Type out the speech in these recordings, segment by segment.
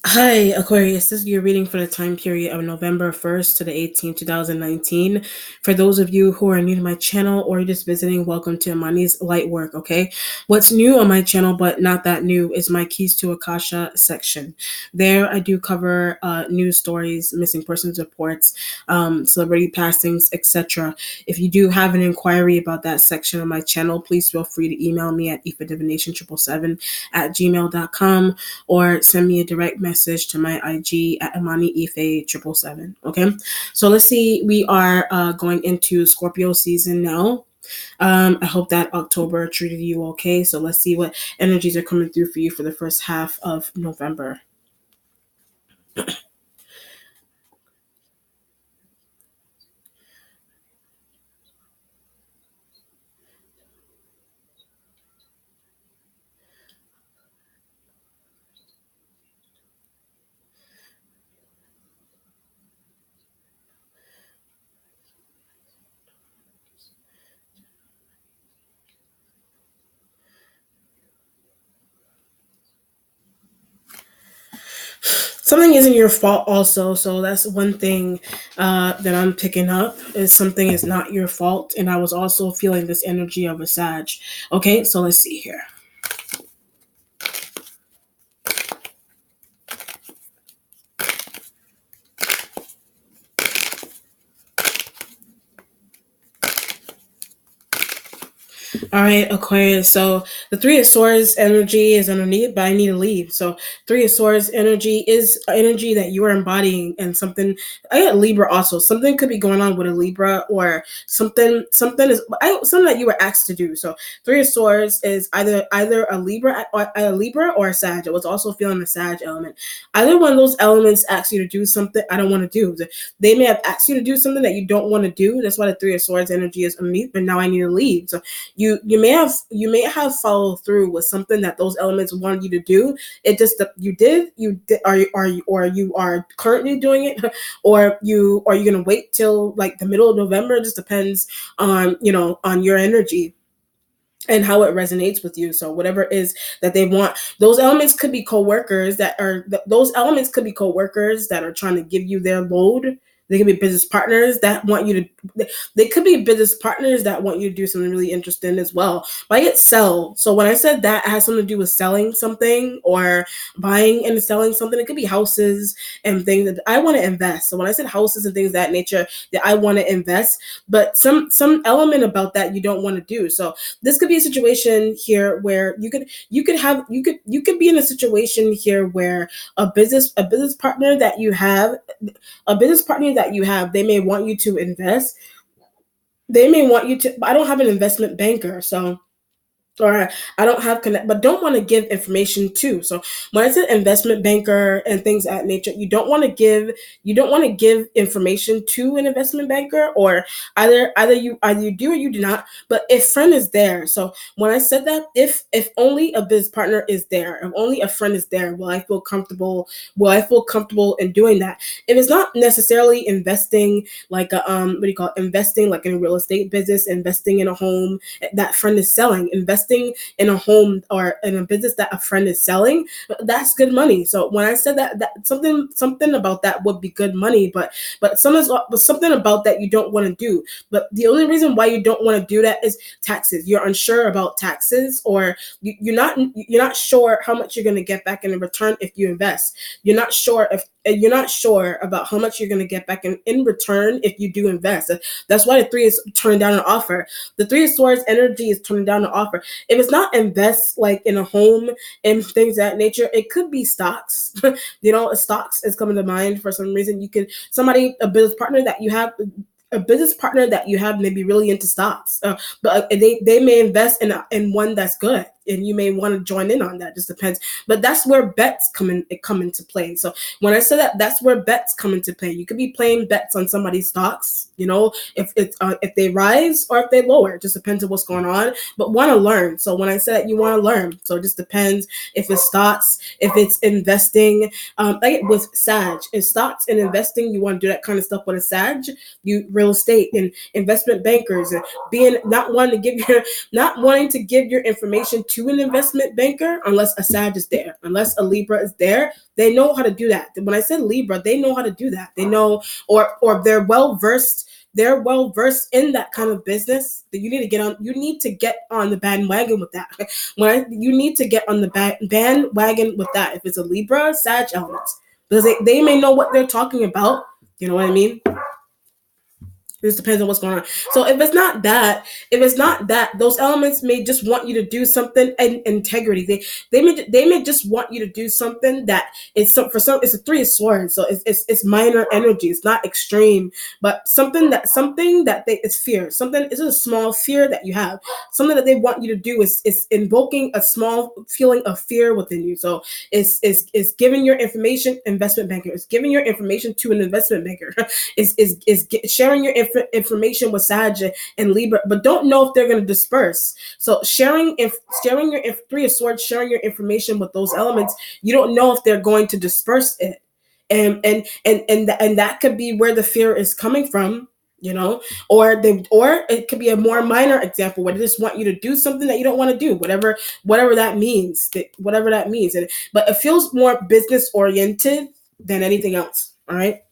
Hi, Aquarius. This is your reading for the time period of November 1st to the 18th, 2019. For those of you who are new to my channel or you're just visiting, welcome to Amani's Light Work, okay? What's new on my channel, but not that new, is my Keys to Akasha section. There, I do cover news stories, missing persons reports, celebrity passings, etc. If you do have an inquiry about that section of my channel, please feel free to email me at ifadivination777 at gmail.com or send me a direct message to my IG at AmaniIfe777. Okay, so let's see. We are going into Scorpio season now. I hope that October treated you okay. So let's see what energies are coming through for you for the first half of November. Something isn't your fault also, so that's one thing that I'm picking up, is something is not your fault. And I was also feeling this energy of a Sag. Okay, so let's see here. All right, Aquarius. So the Three of Swords energy is underneath, but I need to leave. So Three of Swords energy is energy that you are embodying, and something. I got Libra also. Something could be going on with a Libra, or something. Something that you were asked to do. So Three of Swords is either a Libra or a Sag. I was also feeling the Sag element. Either one of those elements asks you to do something I don't want to do. They may have asked you to do something that you don't want to do. That's why the Three of Swords energy is underneath. But now I need to leave. So you may have followed through with something that those elements wanted you to do. It just you did are you currently doing it, or are you gonna wait till like the middle of November? It just depends on on your energy and how it resonates with you. So whatever it is that they want, those elements could be coworkers that are trying to give you their load. They could be business partners that want you to. They could be business partners that want you to do something really interesting as well. But I get sell. So when I said that, it has something to do with selling something or buying and selling something. It could be houses and things that I want to invest. So when I said houses and things of that nature, that I want to invest, but some element about that you don't want to do. So this could be a situation here where you could be in a situation here where a business partner that you have they may want you to invest. They may want you to. I don't have an investment banker, so or I don't have connect, but don't want to give information to. So when I said investment banker and things of that nature, you don't want to give information to an investment banker, or either you do or you do not. But if friend is there, so when I said that, if only a business partner is there, if only a friend is there, will I feel comfortable? Will I feel comfortable in doing that? If it's not necessarily investing like a what do you call it? Investing like in a real estate business, investing in a home that friend is selling, investing in a home or in a business that a friend is selling, that's good money. So when I said that something about that would be good money, but something about that you don't want to do. But the only reason why you don't want to do that is taxes. You're unsure about taxes, or you're not sure how much you're going to get back in return if you invest. You're not sure about how much you're going to get back in return if you do invest. That's why the three is turning down an offer. The Three of Swords energy is turning down the offer. If it's not invest like in a home and things of that nature, it could be stocks. Stocks is coming to mind for some reason. You could somebody a business partner that you have may be really into stocks, but they may invest in one that's good, and you may want to join in on that. Just depends. But that's where bets come into play. So when I say that, that's where bets come into play. You could be playing bets on somebody's stocks. If they rise or if they lower. It just depends on what's going on. But want to learn. So when I say that, you want to learn. So it just depends if it's stocks, if it's investing. Like with Sag, in stocks and investing, you want to do that kind of stuff with a Sag. You real estate and investment bankers, and being not wanting to give your information to an investment banker unless a Sag is there, unless a Libra is there. They know how to do that. When I said Libra, they know how to do that. They know, or they're well versed. They're well versed in that kind of business. That you need to get on. You need to get on the bandwagon with that. You need to get on the bandwagon with that. If it's a Libra, Sag elements, because they may know what they're talking about. You know what I mean? It just depends on what's going on. So if it's not that, those elements may just want you to do something in integrity. They may just want you to do something that it's it's a three of swords, so it's minor energy. It's not extreme, but something that it's fear. Something is a small fear that you have. Something that they want you to do is invoking a small feeling of fear within you. So it's giving your information, investment banker. It's giving your information to an investment banker. is sharing your information with Sag and Libra, but don't know if they're going to disperse. So sharing your three of swords, sharing your information with those elements, you don't know if they're going to disperse it, and that could be where the fear is coming from. Or it could be a more minor example where they just want you to do something that you don't want to do, whatever that means, but it feels more business oriented than anything else. All right.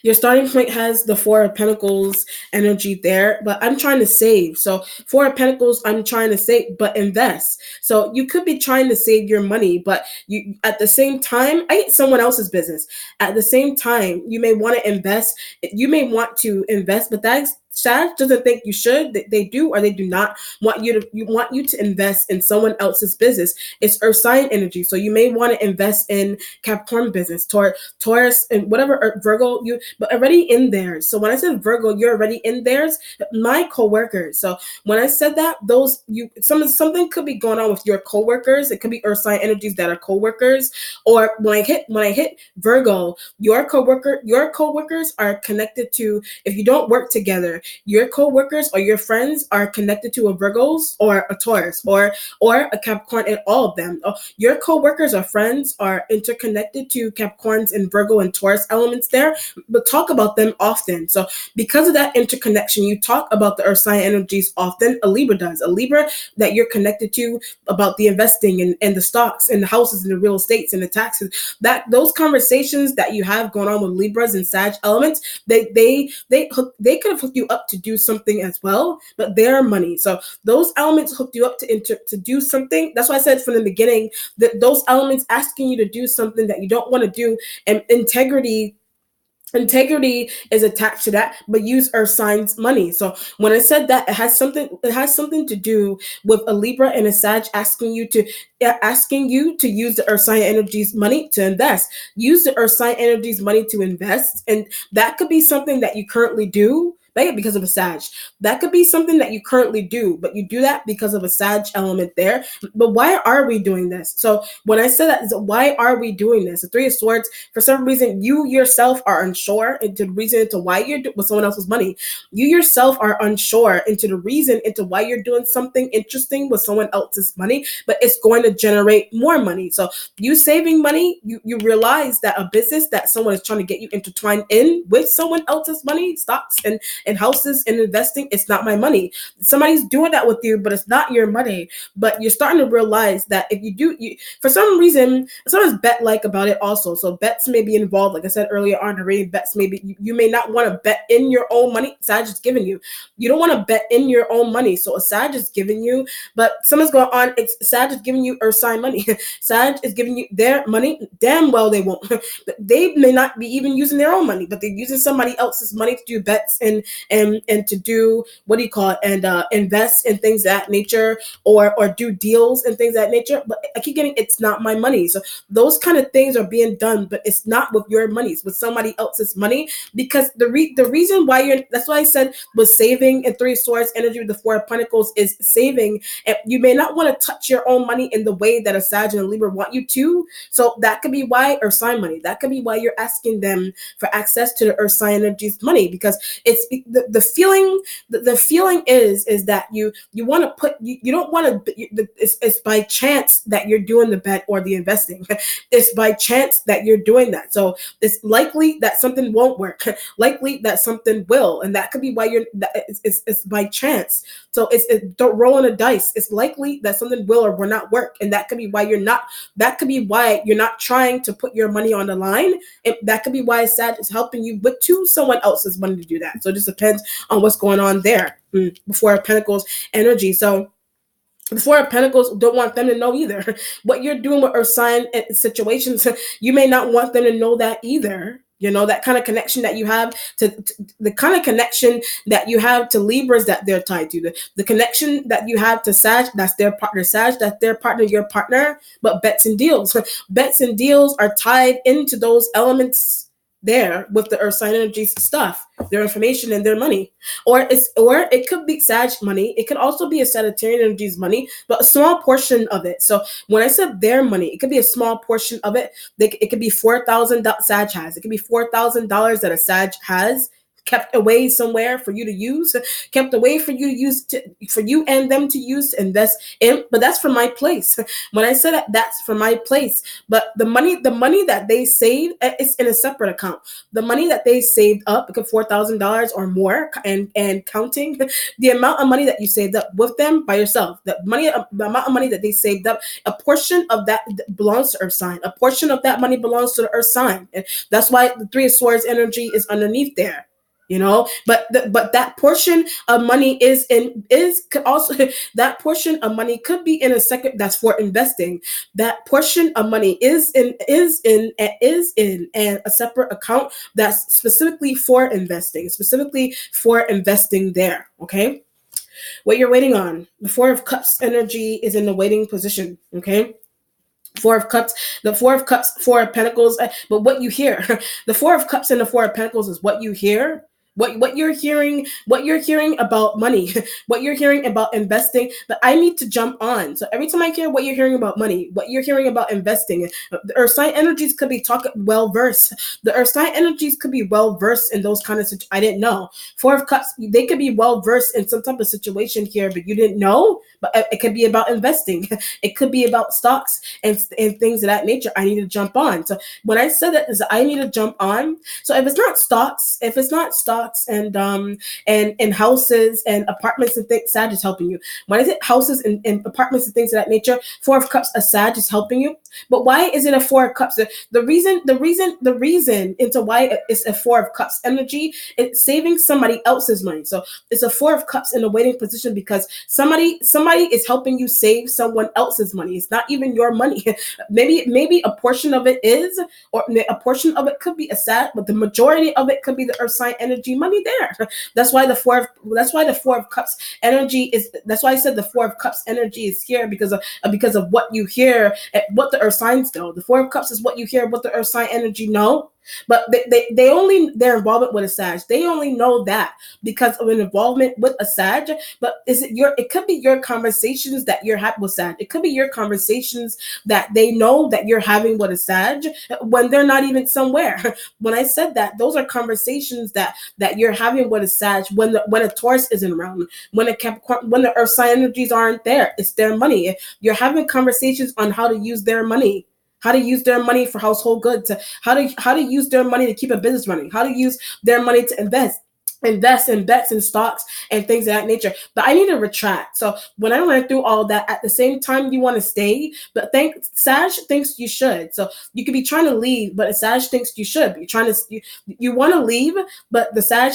Your starting point has the Four of Pentacles energy there, but I'm trying to save. So Four of Pentacles, I'm trying to save, but invest. So you could be trying to save your money, but you at the same time, I hate someone else's business. At the same time, you may want to invest. You may want to invest, but that Sag doesn't think you should. They do or they do not want you to invest in someone else's business. It's Earth sign energy, so you may want to invest in Capricorn business, Taurus, and whatever, Virgo. But already in there. So when I said Virgo, you're already in theirs. My coworkers. So when I said that, something could be going on with your coworkers. It could be Earth sign energies that are coworkers. Or when I hit Virgo, your coworkers are connected to. If you don't work together, your co-workers or your friends are connected to a Virgos or a Taurus or a Capricorn, and all of them. Your co-workers or friends are interconnected to Capricorns and Virgo and Taurus elements there, but talk about them often. So because of that interconnection, you talk about the Earth sign energies often. A Libra does. A Libra that you're connected to about the investing and the stocks and the houses and the real estates and the taxes. Those conversations that you have going on with Libras and Sag elements, they could have hooked you up to do something as well, but their money. So those elements hooked you up to do something. That's why I said from the beginning that those elements asking you to do something that you don't want to do, and integrity is attached to that, but use Earth signs money. So when I said that, it has something to do with a Libra and a Sag asking you to use the Earth sign energies money to invest. Use the Earth sign energies money to invest, and that could be something that you currently do. Because of a Sag. That could be something that you currently do, but you do that because of a Sag element there. But why are we doing this? So when I said that, why are we doing this? The Three of Swords, for some reason, you yourself are unsure into the reason into why you're with someone else's money. You yourself are unsure into the reason into why you're doing something interesting with someone else's money, but it's going to generate more money. So you saving money, you realize that a business that someone is trying to get you intertwined in with someone else's money, stocks and houses and investing, it's not my money. Somebody's doing that with you, but it's not your money. But you're starting to realize that if for some reason, someone's bet-like about it also. So bets may be involved. Like I said earlier on, the reading, bets maybe you may not want to bet in your own money. Sag is giving you. You don't want to bet in your own money. So a Sag is giving you, but someone's going on. Sag is giving you Earth sign money. Sag is giving you their money. Damn well they won't. They may not be even using their own money, but they're using somebody else's money to do bets and to do and invest in things of that nature, or do deals and things of that nature. But I keep getting, it's not my money. So those kind of things are being done, but it's not with your money. It's with somebody else's money, because the reason why that's why I said was saving, and Three of Swords energy with the Four of Pentacles is saving. And you may not want to touch your own money in the way that a Sag and a Libra want you to. So that could be why, or sign money. That could be why you're asking them for access to the Earth sign energy's money, because it's the feeling, the feeling is that you want to put, you don't want to, it's by chance that you're doing the bet or the investing. It's by chance that you're doing that. So it's likely that something won't work, likely that something will, and that could be why it's by chance. So don't roll on a dice. It's likely that something will or will not work, and that could be why you're not. That could be why you're not trying to put your money on the line. And that could be why Sag is helping you with to someone else's money to do that. So it just depends on what's going on there. Before Pentacles energy. So the Four of Pentacles, don't want them to know either. What you're doing with Earth sign situations, you may not want them to know that either. You know, that kind of connection that you have to the kind of connection that you have to Libras that they're tied to. The connection that you have to Sag, that's their partner. Sag, that's their partner, your partner. But bets and deals. Bets and deals are tied into those elements there with the Earth sign energy stuff, their information and their money. Or it could be Sag money. It could also be a Sagittarian energies money, but a small portion of it. So when I said their money, it could be a small portion of it. It could be $4,000 Sag has. It could be $4,000 that a Sag has kept away somewhere for you to use, kept away for you to use, for you and them to use to invest in. But that's from my place. When I said that, that's from my place. But the money that they saved is in a separate account. The money that they saved up, $4,000 or more, and counting, the amount of money that you saved up with them by yourself, the amount of money that they saved up, a portion of that belongs to Earth sign. A portion of that money belongs to the Earth sign, and that's why the Three of Swords energy is underneath there. You know, but that portion of money could also that portion of money could be in a second, that's for investing. That portion of money is in a separate account that's specifically for investing, there. Okay, what you're waiting on, the Four of Cups energy is in the waiting position. Okay, Four of Cups, the Four of Cups, Four of Pentacles. But what you hear, the Four of Cups and the Four of Pentacles is what you hear. What you're hearing about money, what you're hearing about investing. But I need to jump on. So every time I hear what you're hearing about money, what you're hearing about investing, the Earth sign energies could be well versed. The Earth sign energies could be well versed in those kind of situations. I didn't know. Four of Cups, they could be well versed in some type of situation here, but you didn't know. But it could be about investing. It could be about stocks and things of that nature. I need to jump on. So when I said that, is I need to jump on. So if it's not stocks and houses and apartments and things, Sag is helping you. When I say houses and apartments and things of that nature, Four of Cups, a Sag is helping you. But why is it a Four of Cups? The reason into why it's a Four of Cups energy, it's saving somebody else's money. So it's a Four of Cups in a waiting position because somebody is helping you save someone else's money. It's not even your money. Maybe a portion of it is, or a portion of it could be a Sag, but the majority of it could be the Earth sign energy money there. That's why the Four of Cups energy is. That's why I said the Four of Cups energy is here because of what you hear, what the Earth signs know. The Four of Cups is what you hear, what the Earth sign energy know. But they only, their involvement with a Sag, they only know that because of an involvement with a Sag. But it could be your conversations that you're having with Sag. It could be your conversations that they know that you're having with a Sag when they're not even somewhere. When I said that, those are conversations that you're having with a Sag when a Taurus isn't around, when the Earth sign energies aren't there. It's their money. You're having conversations on how to use their money. How to use their money for household goods, how to use their money to keep a business running, how to use their money to invest in bets and stocks and things of that nature. But I need to retract. So when I went through all that, at the same time you want to stay, but Sag thinks you should. So you could be trying to leave, but Sag thinks you should. You're trying to you want to leave, but the Sag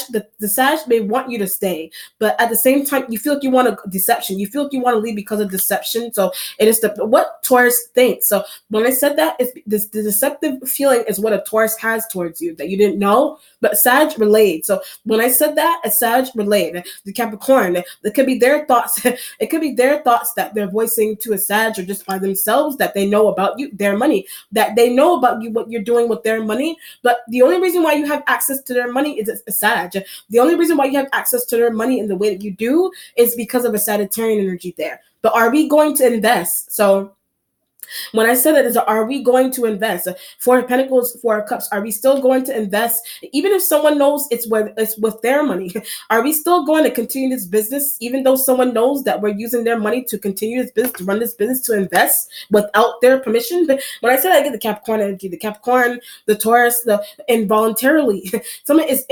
may want you to stay. But at the same time, you feel like you want a deception. You feel like you want to leave because of deception. So it is what Taurus thinks. So when I said that, the deceptive feeling is what a Taurus has towards you that you didn't know, but Sag relayed. So when I said that, a Sag relayed. The Capricorn, it could be their thoughts. It could be their thoughts that they're voicing to a Sag or just by themselves that they know about you, their money, that they know about you, what you're doing with their money. But the only reason why you have access to their money is a Sag. The only reason why you have access to their money in the way that you do is because of a Sagittarian energy there. But are we going to invest? So When I said that, is are we going to invest? Four of Pentacles, Four of Cups. Are we still going to invest, even if someone knows it's with their money? Are we still going to continue this business, even though someone knows that we're using their money to continue this business, to run this business, to invest without their permission? But when I said I get the Capricorn energy, the Capricorn, the Taurus, the involuntarily, something is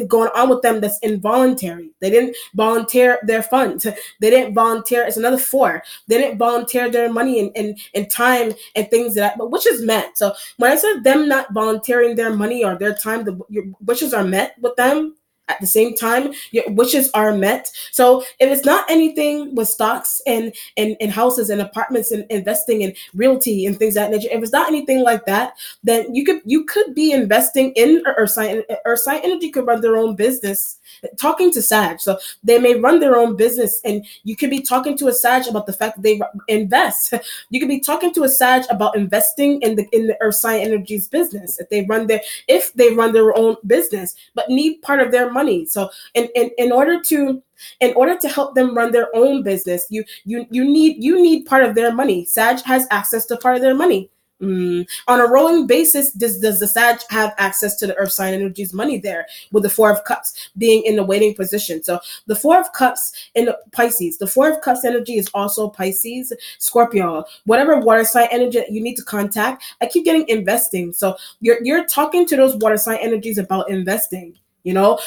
going on with them that's involuntary. They didn't volunteer their funds. They didn't volunteer. It's another four. They didn't volunteer their money and time and things that, but which is met. So when I said them not volunteering their money or their time, your wishes are met with them. At the same time, your wishes are met. So if it's not anything with stocks and houses and apartments and investing in realty and things of that nature, if it's not anything like that, then you could be investing in Earth sign. Earth sign energy could run their own business. Talking to Sag, so they may run their own business, and you could be talking to a Sag about the fact that they invest. You could be talking to a Sag about investing in the Earth sign energy's business if they run their own business, but need part of their money. So in order to help them run their own business, you need part of their money. Sag has access to part of their money. On a rolling basis, does the Sag have access to the Earth sign energy's money there, with the Four of Cups being in the waiting position? So the Four of Cups in Pisces, the Four of Cups energy is also Pisces, Scorpio, whatever water sign energy that you need to contact. I keep getting investing. So you're talking to those water sign energies about investing. Either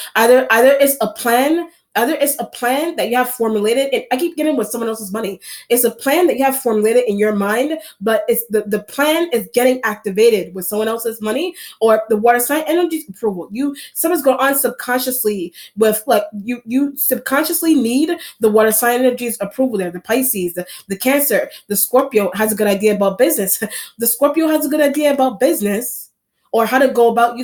it's a plan. Either it's a plan that you have formulated, and I keep getting with someone else's money. It's a plan that you have formulated in your mind, but it's the plan is getting activated with someone else's money or the water sign energy's approval. Something's going on subconsciously with, like, you subconsciously need the water sign energy's approval there. The Pisces, the Cancer, the Scorpio has a good idea about business. The Scorpio has a good idea about business, or how to go about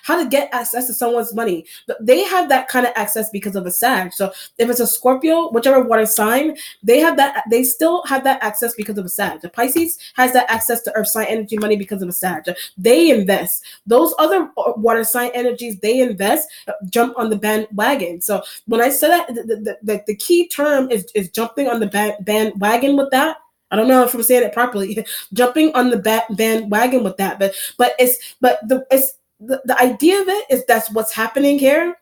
how to get access to someone's money. They have that kind of access because of a Sag. So if it's a Scorpio, whichever water sign, they have that. They still have that access because of a Sag. The Pisces has that access to Earth sign energy money because of a Sag. They invest. Those other water sign energies, they invest, jump on the bandwagon. So when I said that, the key term is jumping on the bandwagon with that. I don't know if I'm saying it properly. Jumping on the bandwagon with that, but the idea of it is that's what's happening here.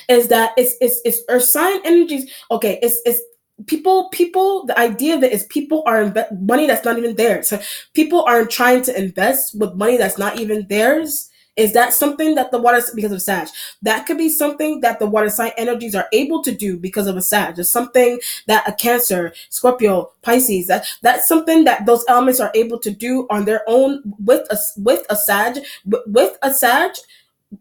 Is that it's Earth sign energies. Okay, it's people. The idea of it is people are money that's not even theirs. So people are trying to invest with money that's not even theirs. Is that something that the water, because of Sag? That could be something that the water sign energies are able to do because of a Sag. It's something that a Cancer, Scorpio, Pisces, that's something that those elements are able to do on their own with a Sag, with a Sag,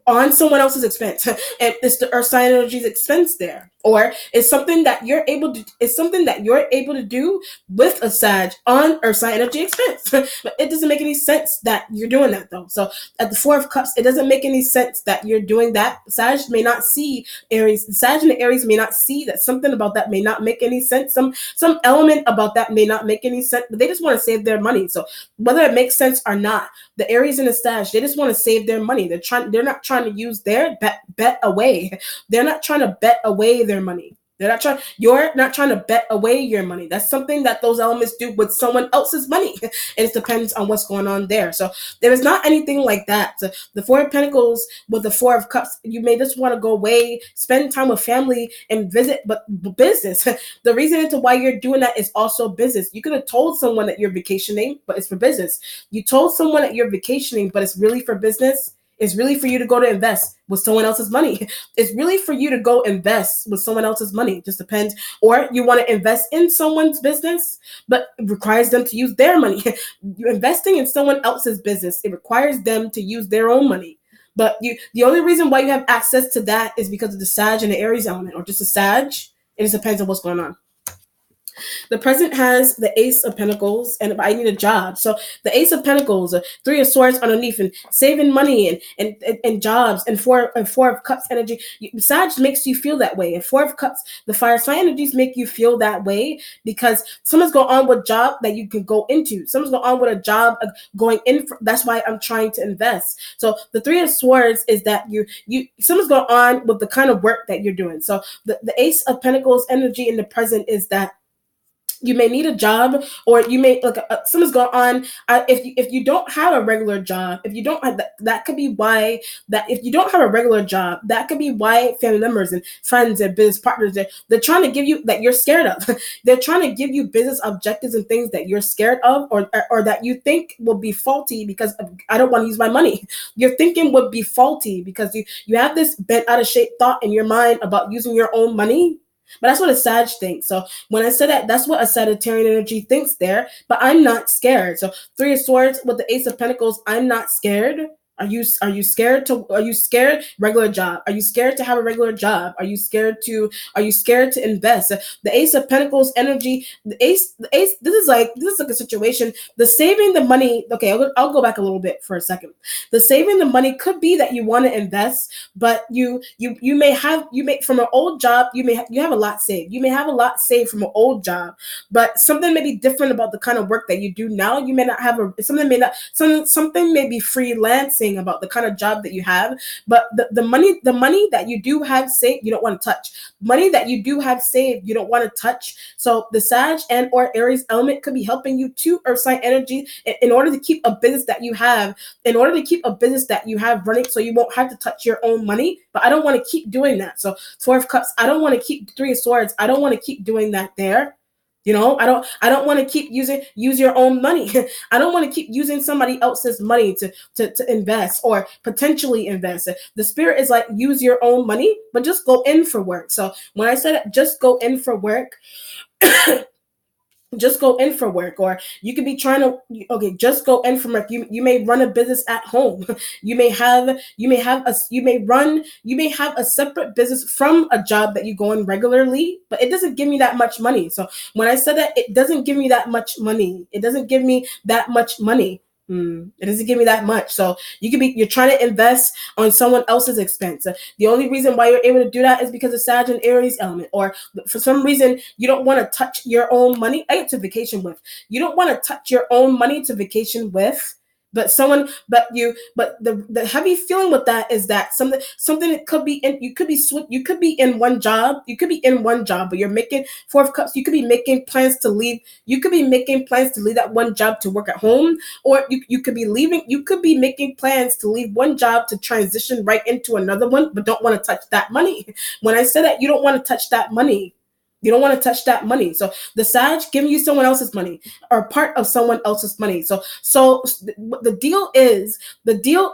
on someone else's expense. And it's the Earth sign energy's expense there. Or it's something that you're able to do with a Sag on Earth sign energy expense. But it doesn't make any sense that you're doing that though. So at the Four of Cups, it doesn't make any sense that you're doing that. Sag may not see Aries. Sag and the Aries may not see that. Something about that may not make any sense. Some element about that may not make any sense. But they just want to save their money. So whether it makes sense or not, the Aries and the Sag, they just want to save their money. They're not trying to use their bet away. They're not trying to bet away their money. You're not trying to bet away your money. That's something that those elements do with someone else's money. And it depends on what's going on there. So there is not anything like that. So the Four of Pentacles with the Four of Cups, you may just want to go away, spend time with family and visit, but business. The reason into why you're doing that is also business. You could have told someone that you're vacationing, but it's for business. You told someone that you're vacationing, but it's really for business. It's really for you to go to invest with someone else's money. It's really for you to go invest with someone else's money. It just depends. Or you want to invest in someone's business, but it requires them to use their money. You're investing in someone else's business. It requires them to use their own money. But the only reason why you have access to that is because of the Sag and the Aries element, or just a Sag. It just depends on what's going on. The present has the Ace of Pentacles, and I need a job. So the Ace of Pentacles, Three of Swords underneath, and saving money and jobs, and Four of Cups energy. Sag makes you feel that way. And Four of Cups, the fire sign energies make you feel that way because someone's going on with a job that you can go into. Someone's going on with a job going in. That's why I'm trying to invest. So the Three of Swords is that someone's going on with the kind of work that you're doing. So the Ace of Pentacles energy in the present is that You may need a job, or you may like something's going on. If you don't have a regular job, if you don't have that could be why. That if you don't have a regular job, that could be why family members and friends and business partners, they're trying to give you that you're scared of. They're trying to give you business objectives and things that you're scared of, or that you think will be faulty because I don't want to use my money. Your thinking would be faulty because you have this bent out of shape thought in your mind about using your own money. But that's what a Sag thinks. So when I said that, that's what a Sagittarian energy thinks there. But I'm not scared. So Three of Swords with the Ace of Pentacles, I'm not scared. Are you scared to are you scared regular job? Are you scared to have a regular job? Are you scared to invest? The Ace of Pentacles energy, the ace. This is like a situation. The saving the money. Okay, I'll go back a little bit for a second. The saving the money could be that you want to invest, but you may from an old job you have a lot saved. You may have a lot saved from an old job, but something may be different about the kind of work that you do now. You may not have a something may not something may be freelancing about the kind of job that you have, but the money that you do have saved you don't want to touch. Money that you do have saved you don't want to touch. So the Sag and or Aries element could be helping you to Earth sign energy in order to keep a business that you have, in order to keep a business that you have running, so you won't have to touch your own money. But I don't want to keep doing that. So Four of Cups, I don't want to keep Three of Swords, I don't want to keep doing that there. I don't want to keep use your own money. I don't want to keep using somebody else's money to invest or potentially invest. The spirit is like, use your own money, but just go in for work. So when I said just go in for work, just go in for work. Or you could be trying to, okay, just go in for work. You may run a business at home. You may have a separate business from a job that you go in regularly, but it doesn't give me that much money. So when I said that, it doesn't give me that much money. It doesn't give me that much money. It doesn't give me that much. So you're trying to invest on someone else's expense. The only reason why you're able to do that is because of Sag and Aries element, or for some reason you don't want to touch your own money. I get to vacation with. You don't want to touch your own money to vacation with. But the heavy feeling with that is that something that could be in, you could be in one job, but you're making Four of Cups. You could be making plans to leave. You could be making plans to leave that one job to work at home, or you could be leaving. You could be making plans to leave one job to transition right into another one, but don't want to touch that money. When I said that, you don't want to touch that money. You don't want to touch that money. So the Sag giving you someone else's money, or part of someone else's money. So the deal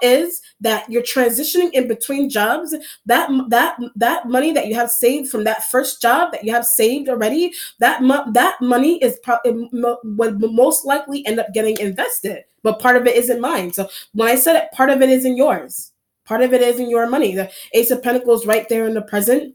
is that you're transitioning in between jobs. That money that you have saved from that first job that you have saved already, that money would most likely end up getting invested, but part of it isn't mine. So when I said it, part of it isn't yours. Part of it isn't your money. The Ace of Pentacles right there in the present.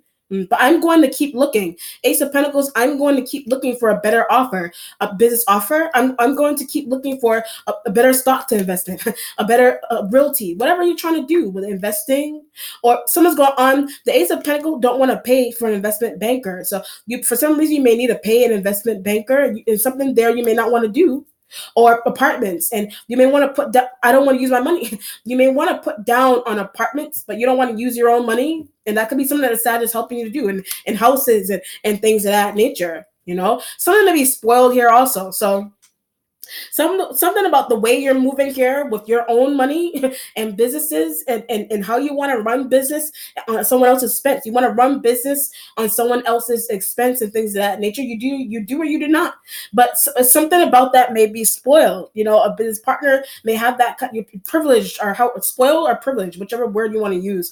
But I'm going to keep looking. Ace of Pentacles, I'm going to keep looking for a better offer, a business offer. I'm going to keep looking for a better stock to invest in, a better realty, whatever you're trying to do with investing. Or someone's going on, the Ace of Pentacles don't want to pay for an investment banker. So for some reason, you may need to pay an investment banker, and something there you may not want to do. Or apartments, and you may want to put down, I don't want to use my money. You may want to put down on apartments, but you don't want to use your own money, and that could be something that the Sag is helping you to do, in houses and things of that nature. Something to be spoiled here also. So something about the way you're moving here with your own money and businesses, and how you want to run business on someone else's expense. You want to run business on someone else's expense and things of that nature. You do or you do not. But something about that may be spoiled. A business partner may have that you're privileged, or how spoiled or privileged, whichever word you want to use.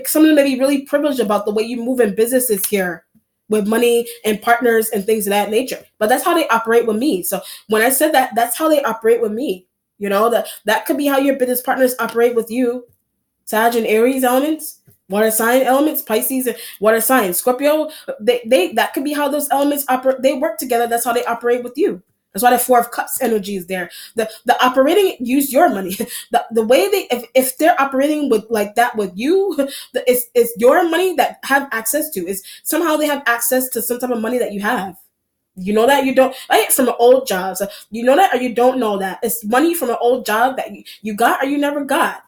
Someone may be really privileged about the way you move in businesses here, with money and partners and things of that nature. But that's how they operate with me. So when I said that, that's how they operate with me. That could be how your business partners operate with you. Sag and Aries elements, water sign elements, Pisces and water sign, Scorpio. They that could be how those elements operate. They work together. That's how they operate with you. That's why the Four of Cups energy is there. The operating, use your money. The way they, if they're operating with like that with you, it's your money that have access to. Is somehow they have access to some type of money that you have. You know that you don't, like, from an old job. So you know that or you don't know that. It's money from an old job that you got or you never got.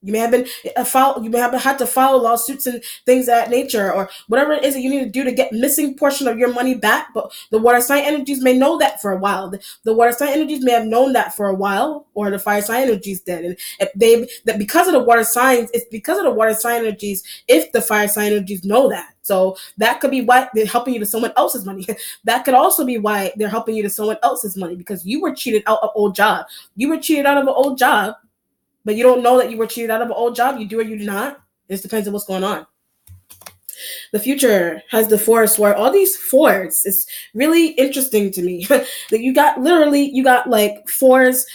You may have been you may have had to file lawsuits and things of that nature, or whatever it is that you need to do to get missing portion of your money back. But the water sign energies may know that for a while. The water sign energies may have known that for a while, or the fire sign energies did. And if they that because of the water signs, it's because of the water sign energies. If the fire sign energies know that, so that could be why they're helping you to someone else's money. That could also be why they're helping you to someone else's money, because you were cheated out of old job. You were cheated out of an old job, but you don't know that you were cheated out of an old job. You do or you do not. It just depends on what's going on. The future has the force where all these fours is really interesting to me. That you got like fours.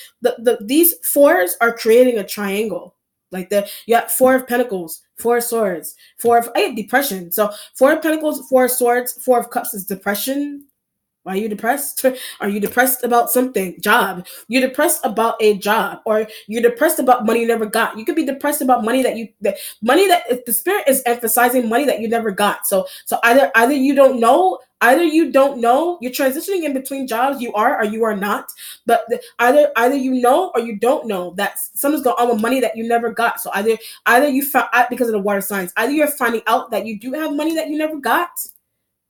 These fours are creating a triangle. Like you got four of pentacles, four of swords, four of depression. So four of pentacles, four of swords, four of cups is depression. Why are you depressed? Are you depressed about something? Job. You're depressed about a job, or you're depressed about money you never got. You could be depressed about money that if the spirit is emphasizing money that you never got. So either you don't know, you're transitioning in between jobs, you are or you are not. But either you know or you don't know that something's going on with money that you never got. So either you found out because of the water signs, either you're finding out that you do have money that you never got,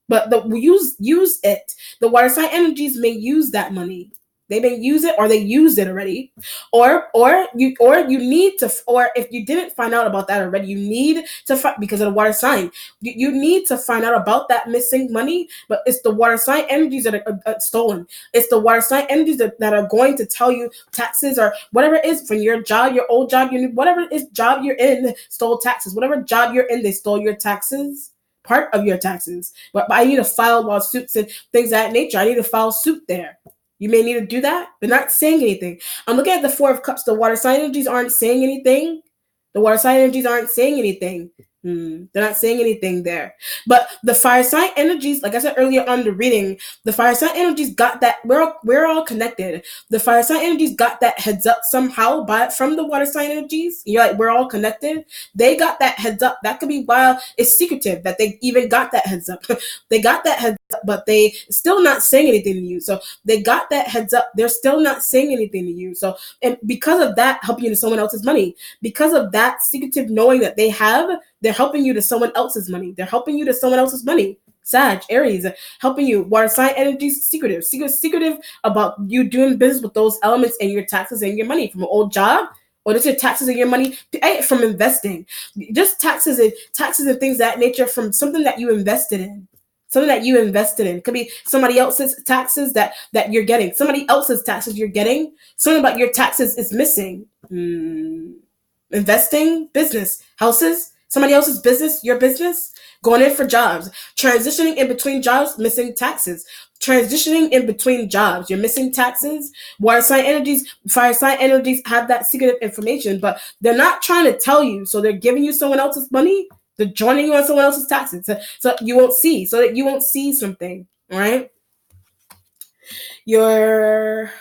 but use it. The water sign energies may use that money. They may use it, or they used it already, or you need to, or if you didn't find out about that already, you need to because of the water sign. You need to find out about that missing money. But it's the water sign energies that are stolen. It's the water sign energies that are going to tell you taxes or whatever it is from your job, your old job, whatever it is job you're in stole taxes. Whatever job you're in, they stole your taxes. Part of your taxes, but I need to file lawsuits and things of that nature. I need to file suit there. You may need to do that, but not saying anything. I'm looking at the four of cups. The water sign energies aren't saying anything. The water sign energies aren't saying anything. They're not saying anything there. But the fire sign energies, like I said earlier on the reading, the fire sign energies got that we're all connected. The fire sign energies got that heads up somehow from the water sign energies. You're like, we're all connected. They got that heads up. That could be why it's secretive that they even got that heads up. They got that heads up, but they still not saying anything to you. So they got that heads up. They're still not saying anything to you. So, and because of that, helping you to someone else's money, because of that secretive knowing that they have, they're helping you to someone else's money. They're helping you to someone else's money. Sag, Aries, helping you. Water sign energies, secretive about you doing business with those elements and your taxes and your money from an old job, or just your taxes and your money from investing. Just taxes and things of that nature from something that you invested in. Something that you invested in. Could be somebody else's taxes that you're getting. Somebody else's taxes you're getting. Something about your taxes is missing. Investing, business, houses, somebody else's business, your business, going in for jobs, transitioning in between jobs, missing taxes, transitioning in between jobs, you're missing taxes. Water sign energies, fire sign energies have that secretive information, but they're not trying to tell you. So they're giving you someone else's money. They're joining you on someone else's taxes. So you won't see, so that you won't see something, all right? Your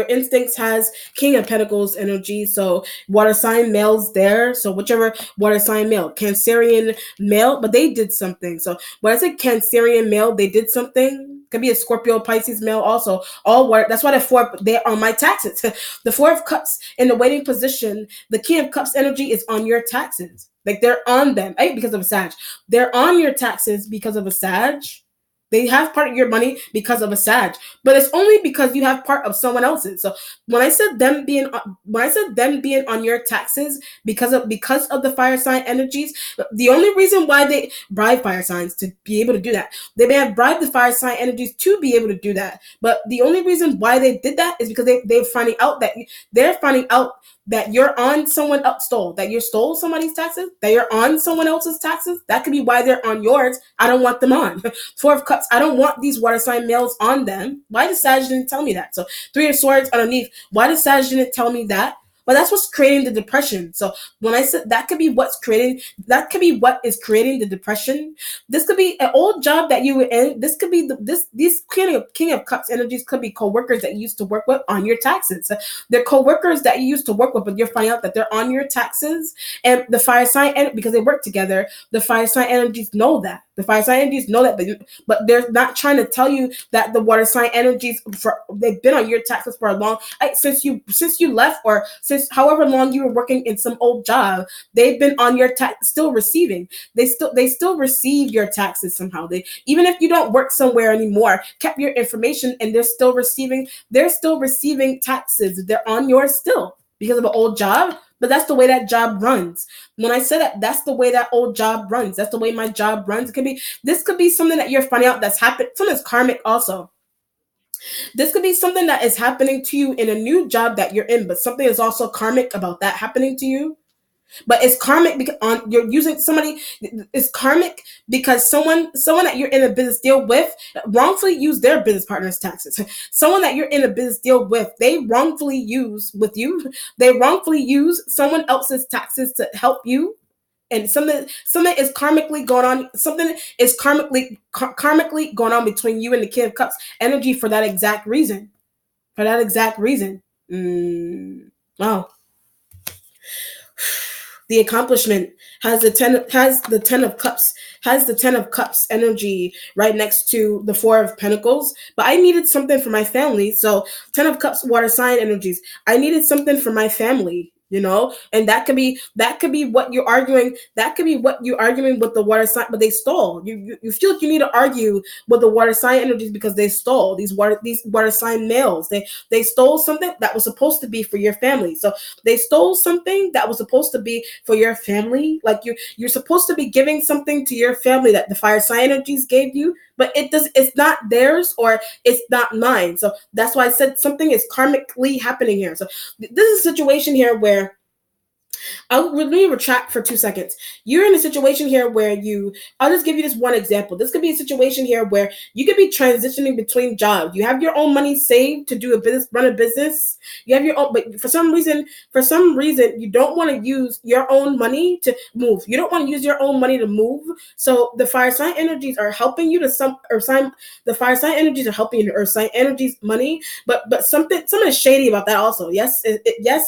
instincts has King of Pentacles energy. So water sign males there. So whichever water sign male, Cancerian male, but they did something. So when I say Cancerian male, they did something. Could be a Scorpio, Pisces male also. All water. That's why they are my taxes. The Four of Cups in the waiting position. The King of Cups energy is on your taxes. Like they're on them, right? Because of a Sag. They're on your taxes because of a Sag. They have part of your money because of a Sag, but it's only because you have part of someone else's. So when I said them being on your taxes because of the fire sign energies, the only reason why they bribe fire signs to be able to do that, they may have bribed the fire sign energies to be able to do that. But the only reason why they did that is because they're finding out that you're on someone else that you stole somebody's taxes, that you're on someone else's taxes. That could be why they're on yours. I don't want them on. Four of Cups, I don't want these water sign males on them. Why did Sag didn't tell me that? So Three of Swords underneath. Why did Sag didn't tell me that? But that's what's creating the depression. So when I said that could be what is creating the depression. This could be an old job that you were in. This could be these King of Cups energies could be co-workers that you used to work with on your taxes. They're co-workers that you used to work with, but you're finding out that they're on your taxes. And the fire sign, because they work together, the fire sign energies know that. The fire sign energies know that, but they're not trying to tell you that the water sign energies they've been on your taxes for a long since you left, or since previous, however long you were working in some old job, they've been on your tax, still receiving. They still receive your taxes somehow. They, even if you don't work somewhere anymore, kept your information, and they're still receiving taxes. They're on yours still because of an old job. But that's the way that job runs. When I said that, that's the way that old job runs. That's the way my job runs. It could be, this could be something that you're finding out that's happened. Something's karmic also. This could be something that is happening to you in a new job that you're in, but something is also karmic about that happening to you. But it's karmic because on, you're using somebody. It's karmic because someone that you're in a business deal with wrongfully used their business partner's taxes. Someone that you're in a business deal with, they wrongfully use with you. They wrongfully use someone else's taxes to help you, and something is karmically going on. Something is karmically going on between you and the King of Cups energy for that exact reason. For that exact reason. Wow. The accomplishment has the 10 of cups energy right next to the 4 of pentacles. But I needed something for my family, so 10 of cups, water sign energies. I needed something for my family, and that could be what you're arguing. That could be what you're arguing with the water sign, but they stole. You feel like you need to argue with the water sign energies because they stole. These water sign males, they stole something that was supposed to be for your family. So they stole something that was supposed to be for your family. Like you're supposed to be giving something to your family that the fire sign energies gave you, but it's not theirs, or it's not mine. So that's why I said something is karmically happening here. So this is a situation here where let me retract for 2 seconds. You're in a situation here where I'll just give you this one example. This could be a situation here where you could be transitioning between jobs. You have your own money saved to do run a business. You have your own, but for some reason, you don't want to use your own money to move. You don't want to use your own money to move. So the fire sign energies are helping you to the fire sign energies are helping you to earth sign energies money. But something is shady about that also. Yes, it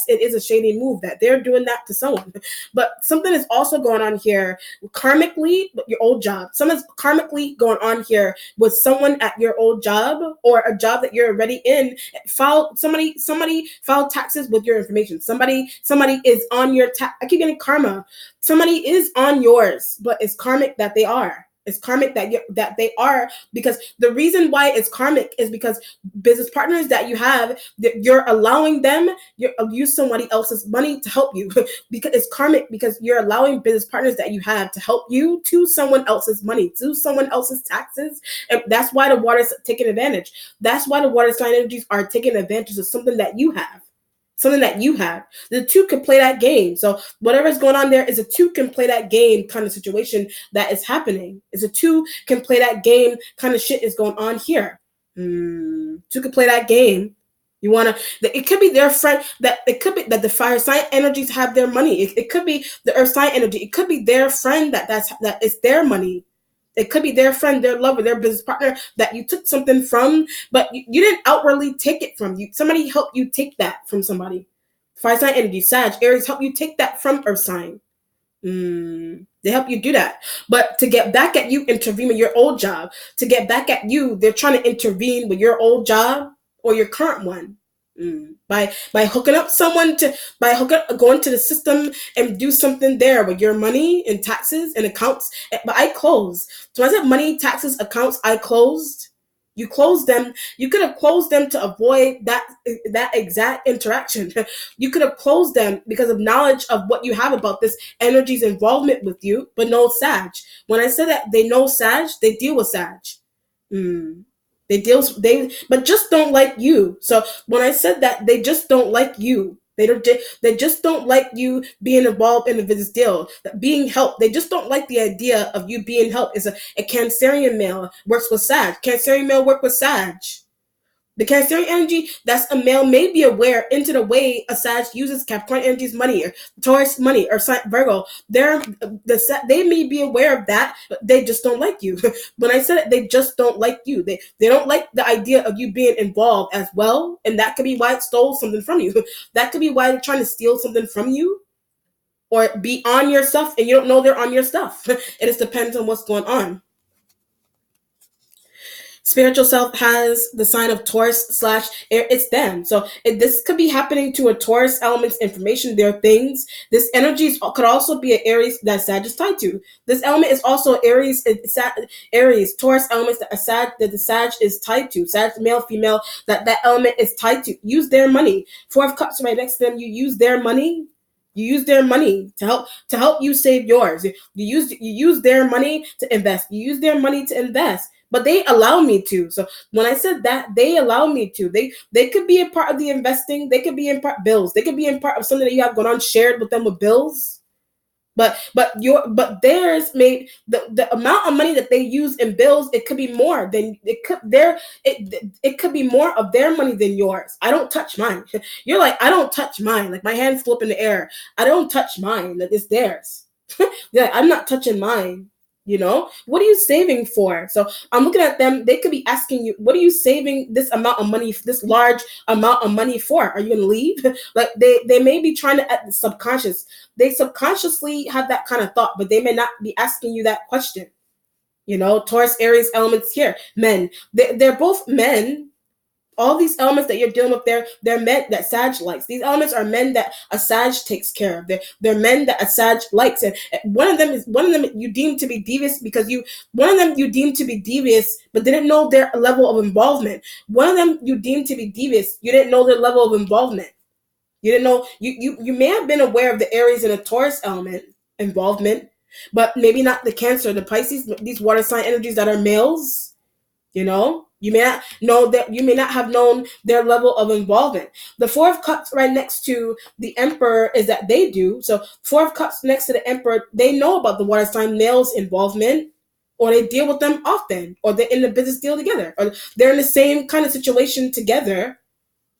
is a shady move that they're doing that to someone. But something is also going on here karmically with your old job. Something's karmically going on here with someone at your old job, or a job that you're already in. Somebody filed taxes with your information. Somebody is on your tax. I keep getting karma. Somebody is on yours, but it's karmic that they are. It's karmic that they are, because the reason why it's karmic is because business partners that you have, that you're allowing them, you use somebody else's money to help you. Because it's karmic, because you're allowing business partners that you have to help you to someone else's money, to someone else's taxes. And that's why the water's taking advantage. That's why the water sign energies are taking advantage of something that you have. Something that you have. The two can play that game. So whatever's going on there is a two can play that game kind of situation that is happening. Is a two can play that game kind of shit is going on here. Two can play that game. You wanna? It could be their friend. That it could be that the fire sign energies have their money. It could be the earth sign energy. It could be their friend that is their money. It could be their friend, their lover, their business partner that you took something from, but you didn't outwardly take it from you. Somebody helped you take that from somebody. Fire sign energy, Sag, Aries help you take that from earth sign. They help you do that. But to get back at you, intervene with your old job. To get back at you, they're trying to intervene with your old job or your current one. By hooking up someone going to the system and do something there with your money and taxes and accounts. But I closed. So when I said money, taxes, accounts, I closed. You closed them. You could have closed them to avoid that exact interaction. You could have closed them because of knowledge of what you have about this energy's involvement with you, but no Sag. When I said that they know Sag, they deal with Sag. But just don't like you. So when I said that, they just don't like you. They just don't like you being involved in a business deal, being helped. They just don't like the idea of you being helped. Is a Cancerian male works with Sag. Cancerian male work with Sag. The Cancerian energy, that's a male may be aware into the way a Sag uses Capricorn energy's money, or Taurus money, or Virgo. They may be aware of that, but they just don't like you. When I said it, they just don't like you. They don't like the idea of you being involved as well, and that could be why it stole something from you. That could be why they're trying to steal something from you, or be on your stuff, and you don't know they're on your stuff. It just depends on what's going on. Spiritual self has the sign of Taurus slash air. It's them. So this could be happening to a Taurus element's information. Their things. This energy could also be an Aries that Sag is tied to. This element is also Aries. Aries Taurus elements that the Sag is tied to. Sag male female that element is tied to. Use their money. Four of Cups right next to them. You use their money. You use their money to help you save yours. You use their money to invest. You use their money to invest. But they allow me to. So when I said that, they allow me to. They could be a part of the investing. They could be in part bills. They could be in part of something that you have going on shared with them with bills. But theirs made the amount of money that they use in bills, it could be more than it could be more of their money than yours. I don't touch mine. You're like, I don't touch mine. Like my hands flip in the air. I don't touch mine. Like it's theirs. Yeah, I'm not touching mine. What are you saving for? So I'm looking at them. They could be asking you, what are you saving this amount of money, this large amount of money for? Are you going to leave? Like they may be trying to, at the subconscious, they subconsciously have that kind of thought, but they may not be asking you that question. Taurus, Aries elements here, men. They're both men. All these elements that you're dealing with, they're men that Sag likes. These elements are men that a Sag takes care of. They're men that a Sag likes. And one of them you deem to be devious but didn't know their level of involvement. One of them you deem to be devious, you didn't know their level of involvement. You didn't know you may have been aware of the Aries and the Taurus element involvement, but maybe not the Cancer, the Pisces, these water sign energies that are males. You may not have known their level of involvement. The Four of Cups right next to the Emperor is that they do. So Four of Cups next to the Emperor, they know about the water sign males' involvement, or they deal with them often, or they're in the business deal together, or they're in the same kind of situation together,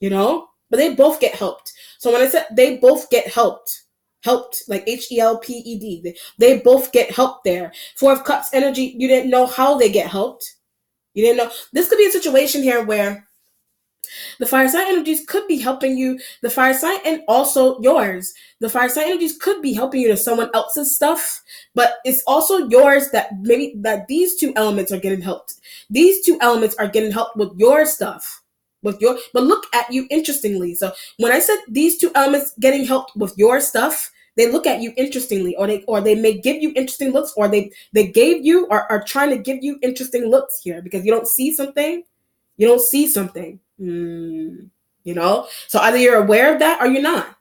but they both get helped. So when I said they both get helped like HELPED, they both get helped there. Four of Cups energy, you didn't know how they get helped. You didn't know. This could be a situation here where the fire sign energies could be helping you. The fire sign and also yours. The fire sign energies could be helping you to someone else's stuff, but it's also yours that maybe that these two elements are getting helped. These two elements are getting helped with your stuff. But look at you interestingly. So when I said these two elements getting helped with your stuff, they look at you interestingly, or they may give you interesting looks, or they gave you or are trying to give you interesting looks here because you don't see something. So either you're aware of that or you're not.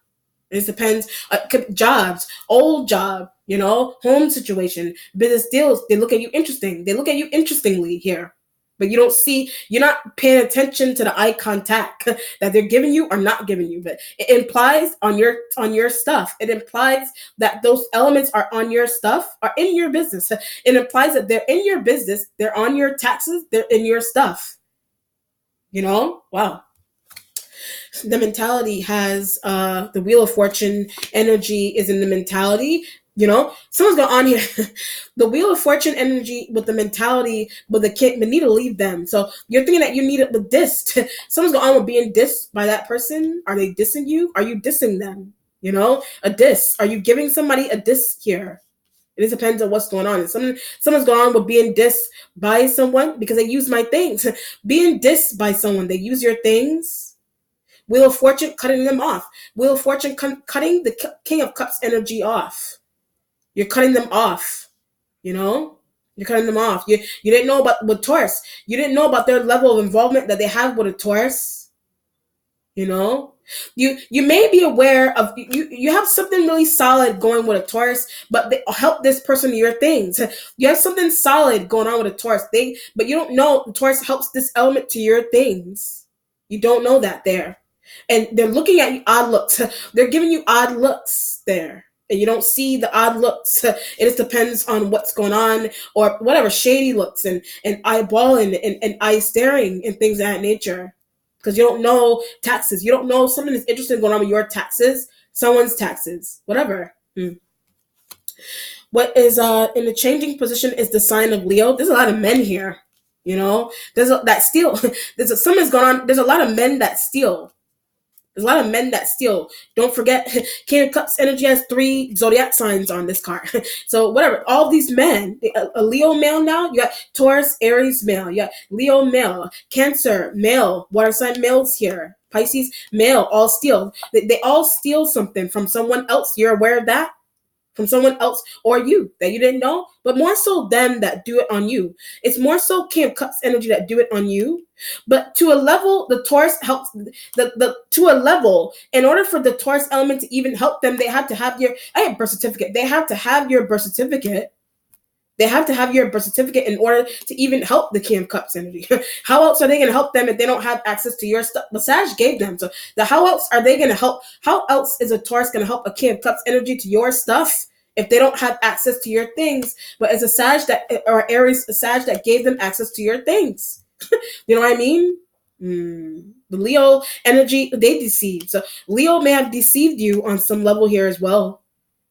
It depends. Jobs, old job, home situation, business deals. They look at you interesting. They look at you interestingly here. But you're not paying attention to the eye contact that they're giving you or not giving you. But it implies on your stuff. It implies that those elements are on your stuff, are in your business. It implies that they're in your business, they're on your taxes, they're in your stuff. Wow. The mentality has the Wheel of Fortune energy is in the mentality. Someone's going on here. The Wheel of Fortune energy with the mentality, but the kid, but need to leave them. So you're thinking that you need it with this. Someone's going on with being dissed by that person. Are they dissing you? Are you dissing them? A diss. Are you giving somebody a diss here? It just depends on what's going on. Someone's going on with being dissed by someone because they use my things. Being dissed by someone, they use your things. Wheel of Fortune cutting them off. Wheel of Fortune cutting the King of Cups energy off. You're cutting them off. You're cutting them off. You didn't know about with Taurus. You didn't know about their level of involvement that they have with a Taurus. You may be aware of you have something really solid going with a Taurus, but they help this person to your things. You have something solid going on with a Taurus. But you don't know the Taurus helps this element to your things. You don't know that there. And they're looking at you odd looks. They're giving you odd looks there. And you don't see the odd looks. It just depends on what's going on or whatever, shady looks and eyeballing and eye staring and things of that nature. Because you don't know taxes. You don't know something that's interesting going on with your taxes, someone's taxes, whatever. What is in the changing position is the sign of Leo. There's a lot of men here. That steal. Something's going on. There's a lot of men that steal. There's a lot of men that steal. Don't forget, King of Cups energy has 3 zodiac signs on this card. So whatever, all these men, a Leo male now, you got Taurus, Aries male, you got Leo male, Cancer male, water sign males here, Pisces male, all steal. They all steal something from someone else. You're aware of that? From someone else or you that you didn't know, but more so them that do it on you. It's more so King of Cups energy that do it on you. But to a level, the Taurus helps the to a level. In order for the Taurus element to even help them, they have to have your birth certificate. They have to have your birth certificate. They have to have your birth certificate in order to even help the King of Cups energy. How else are they going to help them if they don't have access to your stuff? The Sag gave them. So how else are they going to help? How else is a Taurus going to help a King of Cups energy to your stuff if they don't have access to your things? But it's a Sag that, or Aries, a Sag that gave them access to your things. You know what I mean? The Leo energy, they deceive. So Leo may have deceived you on some level here as well.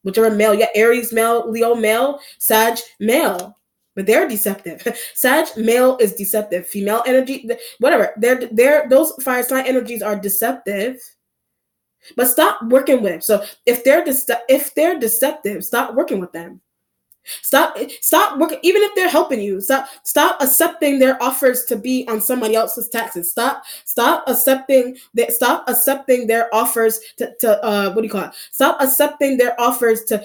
Whichever male, yeah, Aries male, Leo male, Sag male, but they're deceptive. Sag male is deceptive. Female energy, whatever. They're those fire sign energies are deceptive. But stop working with them. So if they're deceptive, stop working with them. Stop working, even if they're helping you. Stop accepting their offers to be on somebody else's taxes. Stop accepting their offers to what do you call it? Stop accepting their offers to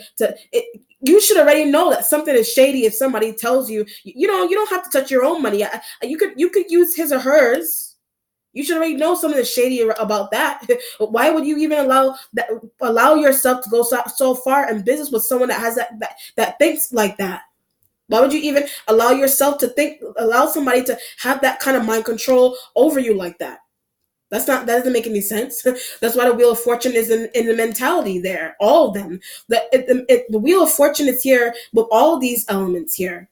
it. You should already know that something is shady if somebody tells you, you don't have to touch your own money. You could use his or hers. You should already know something is shady about that. Why would you even allow yourself to go so far in business with someone that has that thinks like that? Why would you even allow somebody to have that kind of mind control over you like that? That doesn't make any sense. That's why the Wheel of Fortune is in the mentality there. All of them. The Wheel of Fortune is here with all these elements here.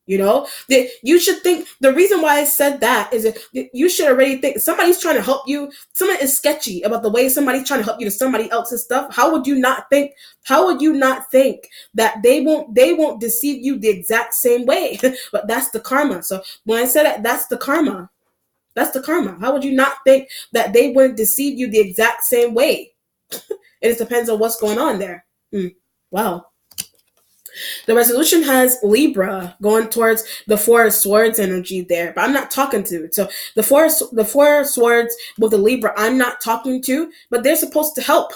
You should think, the reason why I said that is that you should already think somebody's trying to help you. Someone is sketchy about the way somebody's trying to help you to somebody else's stuff. How would you not think that they won't deceive you the exact same way? But that's the karma. So when I said that, that's the karma. That's the karma. How would you not think that they wouldn't deceive you the exact same way? It just depends on what's going on there. Wow. The resolution has Libra going towards the Four of Swords energy there, but I'm not talking to it. So the Four of Swords with the Libra, I'm not talking to, but they're supposed to help.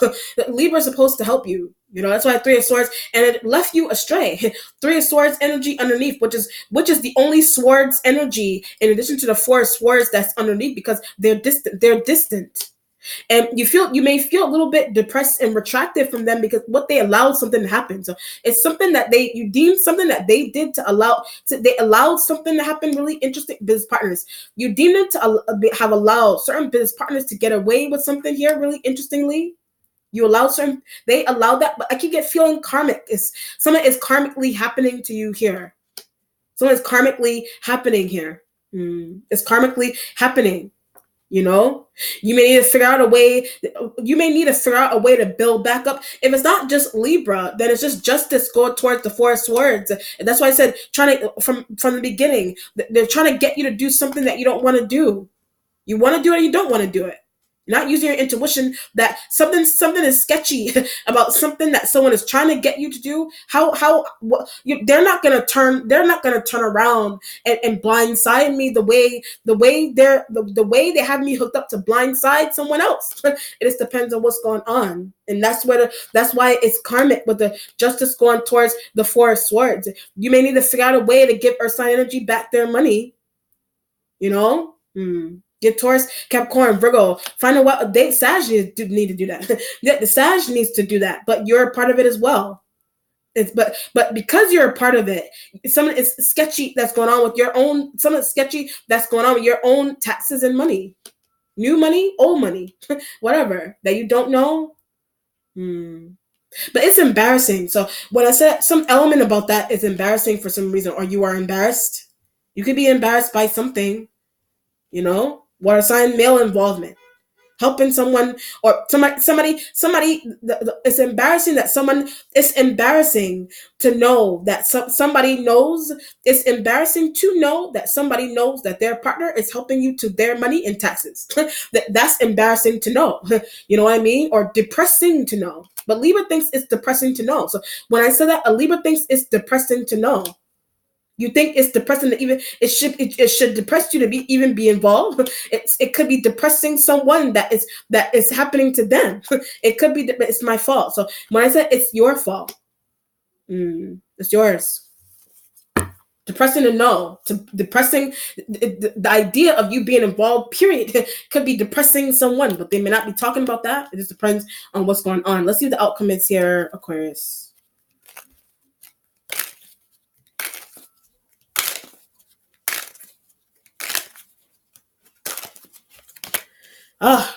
Libra's supposed to help you. That's why Three of Swords, and it left you astray. Three of Swords energy underneath, which is the only Swords energy in addition to the Four of Swords that's underneath, because they're distant. They're distant. And you may feel a little bit depressed and retracted from them because what they allowed something to happen. So it's something that you deemed something that they did they allowed something to happen. Really interesting business partners. You deemed them to have allowed certain business partners to get away with something here. Really interestingly, they allowed that, but I keep feeling karmic. Something is karmically happening to you here. Something is karmically happening here. It's karmically happening. You may need to figure out a way. You may need to figure out a way to build back up. If it's not just Libra, then it's just justice going towards the Four of Swords. And that's why I said, from the beginning, they're trying to get you to do something that you don't want to do. You want to do it or you don't want to do it. You're not using your intuition that something is sketchy about something that someone is trying to get you to do. They're not gonna turn around and blindside me the way they have me hooked up to blindside someone else. It just depends on what's going on, and that's why it's karmic with the justice going towards the Four of Swords. You may need to figure out a way to give Earth sign energy back their money. Get Taurus, Capricorn, Virgo. Find out what Sag need to do that. Yeah, the Sag needs to do that, but you're a part of it as well. But because you're a part of it, something is sketchy that's going on with your own. Something sketchy that's going on with your own taxes and money, new money, old money, whatever that you don't know. But it's embarrassing. So when I said some element about that is embarrassing for some reason, or you are embarrassed, you could be embarrassed by something. Water sign male involvement. helping someone, or it's embarrassing that someone, it's embarrassing to know that somebody knows, it's embarrassing to know that somebody knows that their partner is helping you to their money in taxes. That's embarrassing to know. You know what I mean? Or depressing to know. But Libra thinks it's depressing to know. So when I say that, a Libra thinks it's depressing to know. You think it's depressing to even, it should depress you to be involved. It could be depressing someone that is happening to them. It could be it's my fault. So when I said it's your fault, it's yours. Depressing to know, depressing, the idea of you being involved, period, could be depressing someone, but they may not be talking about that. It just depends on what's going on. Let's see what the outcome is here, Aquarius.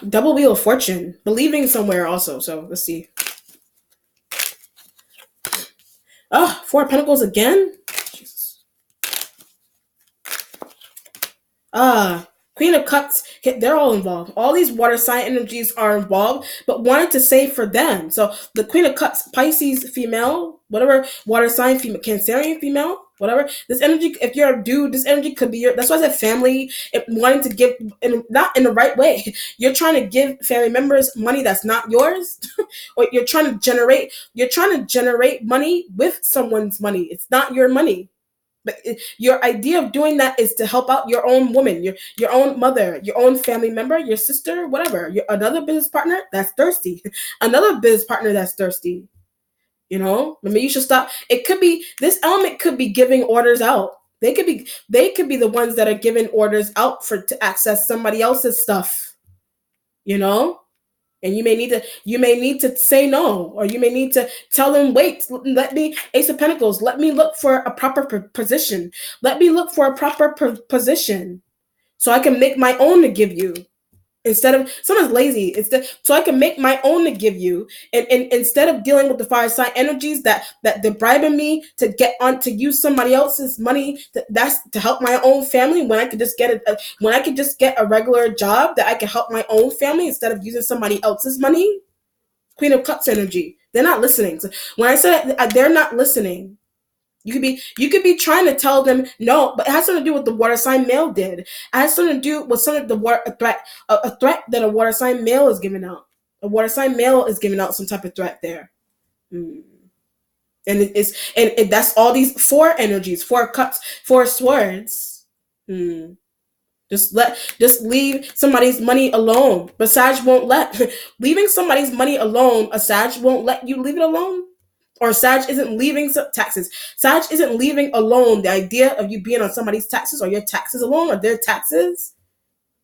Double wheel of fortune, believing somewhere also. So let's see. Four of Pentacles again. Jesus. Queen of Cups, they're all involved. All these water sign energies are involved, but wanted to say for them. So the Queen of Cups, Pisces female, whatever, water sign female, Cancerian female, whatever. This energy, if you're a dude, this energy could be your, that's why I said family, wanting to give, not in the right way. You're trying to give family members money that's not yours, or you're trying to generate money with someone's money. It's not your money. But your idea of doing that is to help out your own woman, your own mother, your own family member, your sister, whatever. Another business partner that's thirsty, another business partner that's thirsty. You know, maybe you should stop. It could be, this element could be giving orders out. They could be the ones that are giving orders out to access somebody else's stuff. You know. And you may need to say no, or you may need to tell them, wait, let me, Ace of Pentacles, let me look for a proper position. Let me look for a proper position so I can make my own to give you. Instead of, someone's lazy, so I can make my own to give you, and instead of dealing with the fire sign energies that they're bribing me to get on to use somebody else's money, that's to help my own family, when I could just get a regular job that I can help my own family instead of using somebody else's money. Queen of Cups energy. They're not listening. So when I said they're not listening, you could be trying to tell them no, but it has something to do with the water sign male did. It has something to do with some of the a threat that a water sign male is giving out. A water sign male is giving out some type of threat there. And that's all these four energies, four cups, four swords. Just leave somebody's money alone. But Sag won't let leaving somebody's money alone. A Sag won't let you leave it alone. Or Sag isn't leaving taxes. Sag isn't leaving alone the idea of you being on somebody's taxes, or your taxes alone, or their taxes.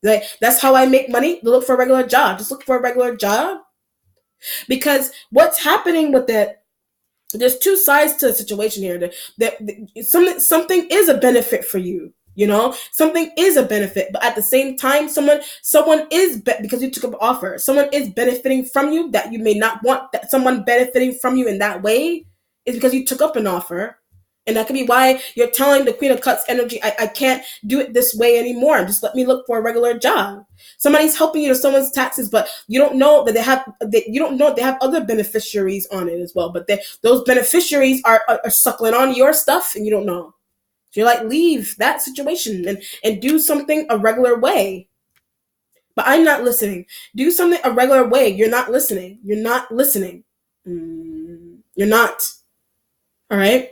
Like, that's how I make money. Look for a regular job. Just look for a regular job. Because what's happening with that, there's two sides to the situation here. Something is a benefit for you. You know, something is a benefit, but at the same time, someone is because you took up an offer. Someone is benefiting from you that you may not want. That someone benefiting from you in that way is because you took up an offer, and that could be why you're telling the Queen of Cups energy, I can't do it this way anymore. Just let me look for a regular job. Somebody's helping you to someone's taxes, but you don't know that they have other beneficiaries on it as well. But those beneficiaries are suckling on your stuff, and you don't know. You're like, leave that situation and do something a regular way. But I'm not listening. Do something a regular way. You're not listening. You're not listening. You're not. All right.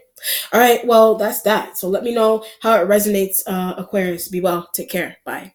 All right. Well, that's that. So let me know how it resonates, Aquarius. Be well. Take care. Bye.